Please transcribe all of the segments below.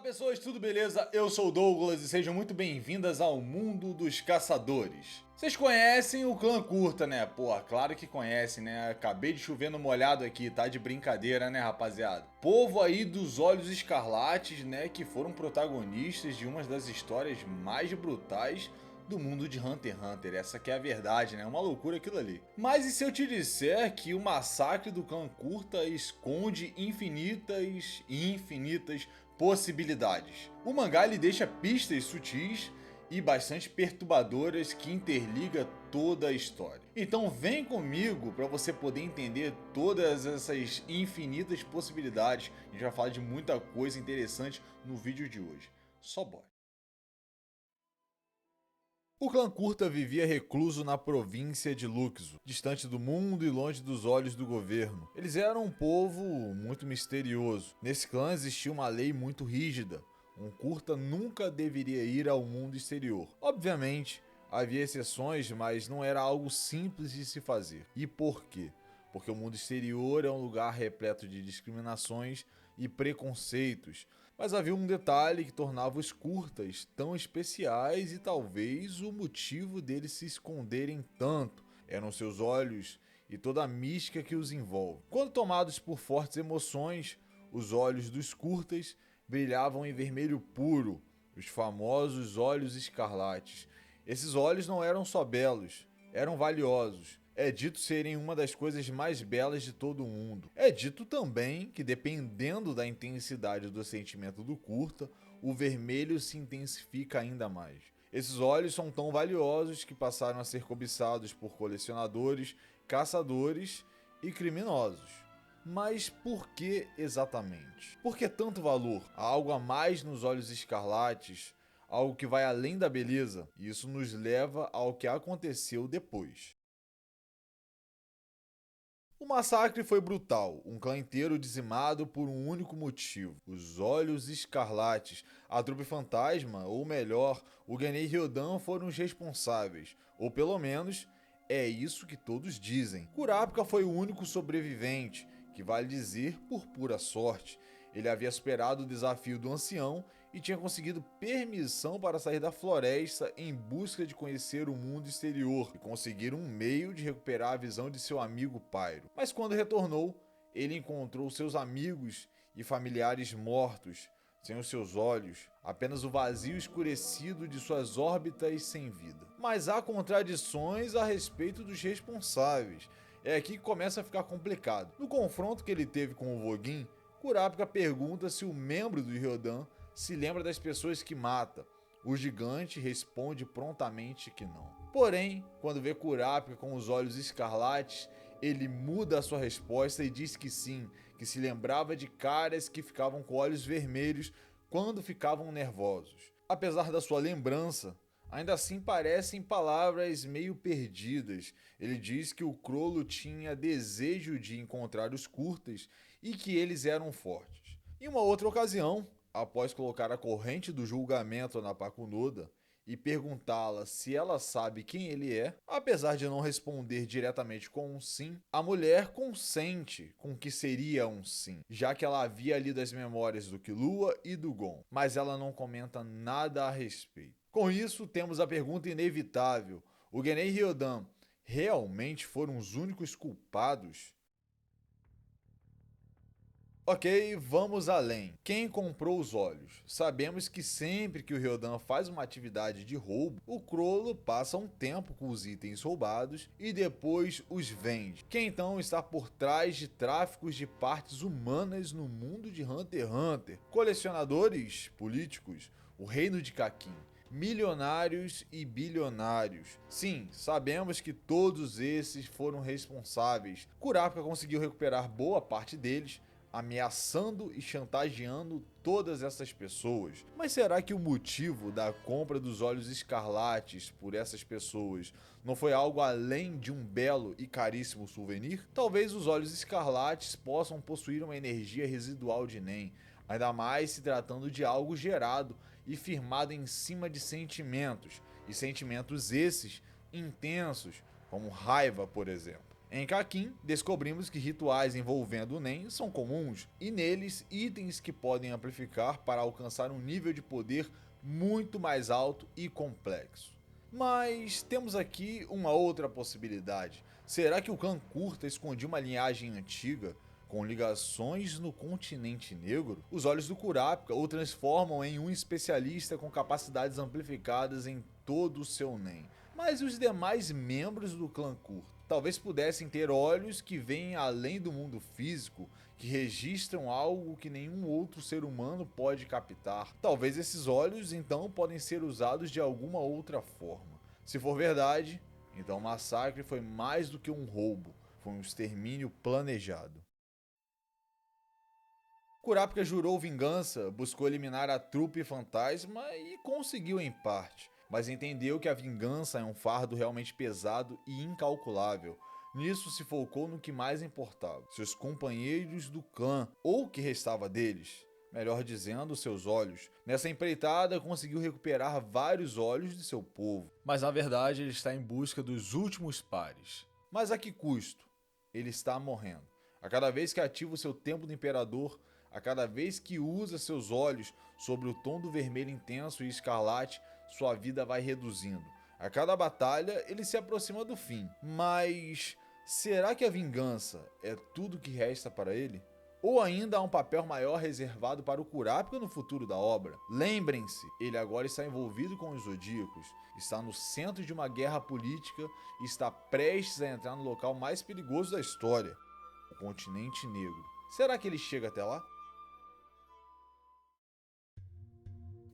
Pessoas, tudo beleza? Eu sou o Douglas e sejam muito bem-vindas ao mundo dos caçadores. Vocês conhecem o clã Curta, né? Pô, claro que conhecem, né? Acabei de chover no molhado aqui, tá de brincadeira, né, rapaziada? Povo aí dos Olhos Escarlates, né, que foram protagonistas de uma das histórias mais brutais do mundo de Hunter x Hunter. Essa que é a verdade, né? Uma loucura aquilo ali. Mas e se eu te disser que o massacre do clã Curta esconde infinitas e infinitas possibilidades? O mangá ele deixa pistas sutis e bastante perturbadoras que interliga toda a história. Então vem comigo para você poder entender todas essas infinitas possibilidades. A gente vai falar de muita coisa interessante no vídeo de hoje. Só bora. O clã Curta vivia recluso na província de Luxo, distante do mundo e longe dos olhos do governo. Eles eram um povo muito misterioso. Nesse clã existia uma lei muito rígida. Um Curta nunca deveria ir ao mundo exterior. Obviamente, havia exceções, mas não era algo simples de se fazer. E por quê? Porque o mundo exterior é um lugar repleto de discriminações e preconceitos. Mas havia um detalhe que tornava os Curtas tão especiais e talvez o motivo deles se esconderem tanto eram seus olhos e toda a mística que os envolve. Quando tomados por fortes emoções, os olhos dos Curtas brilhavam em vermelho puro, os famosos olhos escarlates. Esses olhos não eram só belos, eram valiosos. É dito serem uma das coisas mais belas de todo o mundo. É dito também que, dependendo da intensidade do sentimento do Curta, o vermelho se intensifica ainda mais. Esses olhos são tão valiosos que passaram a ser cobiçados por colecionadores, caçadores e criminosos. Mas por que exatamente? Por que tanto valor? Há algo a mais nos olhos escarlates, algo que vai além da beleza. E isso nos leva ao que aconteceu depois. O massacre foi brutal, um clã inteiro dizimado por um único motivo: os Olhos Escarlates. A trupe fantasma, ou melhor, o Genei Ryodan foram os responsáveis, ou pelo menos é isso que todos dizem. Kurapika foi o único sobrevivente, que vale dizer por pura sorte. Ele havia superado o desafio do ancião e tinha conseguido permissão para sair da floresta em busca de conhecer o mundo exterior e conseguir um meio de recuperar a visão de seu amigo Pyro. Mas quando retornou, ele encontrou seus amigos e familiares mortos, sem os seus olhos, apenas o vazio escurecido de suas órbitas sem vida. Mas há contradições a respeito dos responsáveis. É aqui que começa a ficar complicado. No confronto que ele teve com o Voguin, Kurapika pergunta se o membro do Ryodan se lembra das pessoas que mata. O gigante responde prontamente que não. Porém, quando vê Kurapika com os olhos escarlates, ele muda a sua resposta e diz que sim, que se lembrava de caras que ficavam com olhos vermelhos quando ficavam nervosos. Apesar da sua lembrança, ainda assim parecem palavras meio perdidas. Ele diz que o Crollo tinha desejo de encontrar os Curtas e que eles eram fortes. Em uma outra ocasião, após colocar a corrente do julgamento na Pakunoda e perguntá-la se ela sabe quem ele é, apesar de não responder diretamente com um sim, a mulher consente com que seria um sim, já que ela havia lido as memórias do Killua e do Gon, mas ela não comenta nada a respeito. Com isso, temos a pergunta inevitável: o Genei Ryodan realmente foram os únicos culpados? Ok, vamos além. Quem comprou os olhos? Sabemos que sempre que o Ryodan faz uma atividade de roubo, o Crollo passa um tempo com os itens roubados e depois os vende. Quem então está por trás de tráficos de partes humanas no mundo de Hunter x Hunter? Colecionadores? Políticos? O reino de Kakin? Milionários e bilionários. Sim, sabemos que todos esses foram responsáveis. Kurapika conseguiu recuperar boa parte deles, ameaçando e chantageando todas essas pessoas. Mas será que o motivo da compra dos olhos escarlates por essas pessoas não foi algo além de um belo e caríssimo souvenir? Talvez os olhos escarlates possam possuir uma energia residual de Nen, ainda mais se tratando de algo gerado e firmado em cima de sentimentos, e sentimentos esses intensos, como raiva, por exemplo. Em Kakin, descobrimos que rituais envolvendo o Nen são comuns e neles itens que podem amplificar para alcançar um nível de poder muito mais alto e complexo. Mas temos aqui uma outra possibilidade. Será que o clã Curta escondia uma linhagem antiga com ligações no continente negro? Os olhos do Kurapika o transformam em um especialista com capacidades amplificadas em todo o seu Nen. Mas os demais membros do clã Curta talvez pudessem ter olhos que veem além do mundo físico, que registram algo que nenhum outro ser humano pode captar. Talvez esses olhos então podem ser usados de alguma outra forma. Se for verdade, então o massacre foi mais do que um roubo, foi um extermínio planejado. Kurapika jurou vingança, buscou eliminar a trupe fantasma e conseguiu em parte, mas entendeu que a vingança é um fardo realmente pesado e incalculável. Nisso se focou no que mais importava, seus companheiros do clã, ou o que restava deles. Melhor dizendo, seus olhos. Nessa empreitada, conseguiu recuperar vários olhos de seu povo. Mas na verdade, ele está em busca dos últimos pares. Mas a que custo? Ele está morrendo. A cada vez que ativa o seu tempo do imperador, a cada vez que usa seus olhos sobre o tom do vermelho intenso e escarlate, sua vida vai reduzindo. A cada batalha, ele se aproxima do fim. Mas será que a vingança é tudo que resta para ele? Ou ainda há um papel maior reservado para o Kurapika no futuro da obra? Lembrem-se, ele agora está envolvido com os Zodíacos, está no centro de uma guerra política e está prestes a entrar no local mais perigoso da história, o Continente Negro. Será que ele chega até lá?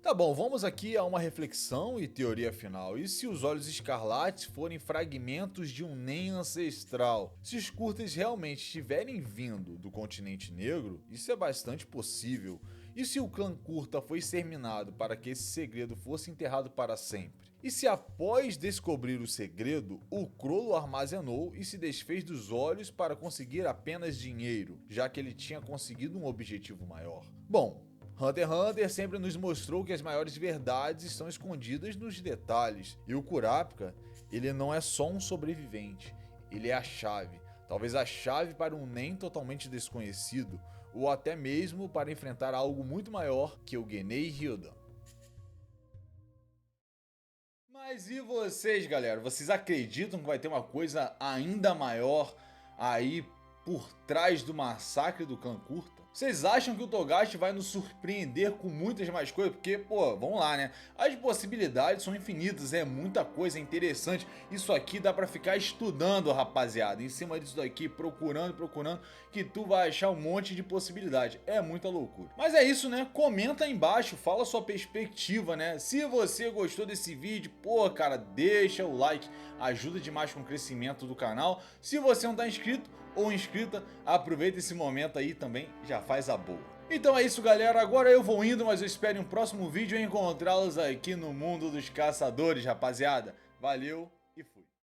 Tá bom, vamos aqui a uma reflexão e teoria final. E se os olhos escarlates forem fragmentos de um Nen ancestral? Se os curtas realmente estiverem vindo do continente negro, isso é bastante possível. E se o clã curta foi exterminado para que esse segredo fosse enterrado para sempre? E se após descobrir o segredo, o Crollo armazenou e se desfez dos olhos para conseguir apenas dinheiro, já que ele tinha conseguido um objetivo maior? Bom, Hunter x Hunter sempre nos mostrou que as maiores verdades estão escondidas nos detalhes, e o Kurapika, ele não é só um sobrevivente, ele é a chave, talvez a chave para um Nen totalmente desconhecido, ou até mesmo para enfrentar algo muito maior que o Genei Ryodan. Mas e vocês, galera? Vocês acreditam que vai ter uma coisa ainda maior aí por trás do massacre do clã Curta? Vocês acham que o Togashi vai nos surpreender com muitas mais coisas? Porque, pô, vamos lá, né? As possibilidades são infinitas, é muita coisa interessante. Isso aqui dá pra ficar estudando, rapaziada. Em cima disso daqui, procurando, que tu vai achar um monte de possibilidade. É muita loucura. Mas é isso, né? Comenta aí embaixo, fala a sua perspectiva, né? Se você gostou desse vídeo, pô, cara, deixa o like. Ajuda demais com o crescimento do canal. Se você não tá inscrito ou inscrita, aproveita esse momento aí também, já faz a boa. Então é isso, galera, agora eu vou indo, mas eu espero em um próximo vídeo encontrá-los aqui no mundo dos caçadores, rapaziada. Valeu!